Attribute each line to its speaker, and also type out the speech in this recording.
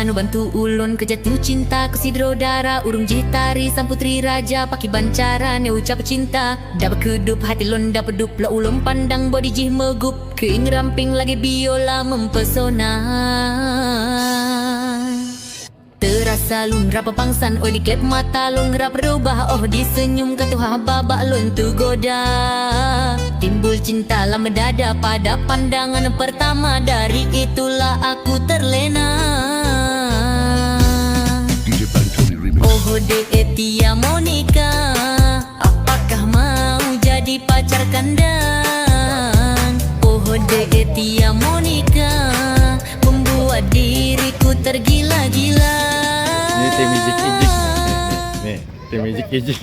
Speaker 1: manu bantu ulun ke jatuh cinta ke sidro dara urung jitari sang putri raja paki bancara ne ucap cinta dapat kedup hati lon dapat dup la ulun pandang body jih megup keing ramping lagi biola mempesona. Terasa lun rapa pangsan oi di klep mata lun rap berubah oh disenyum ketuha babak lun tu goda timbul cinta lama dada pada pandangan pertama dari itulah aku terlena. Oh de Etia Monica apakah mau jadi pacar kandang. Oh de Etia Monica membuat diriku tergila-gila.
Speaker 2: Ini tim music ejik. Nih, tim music ejik.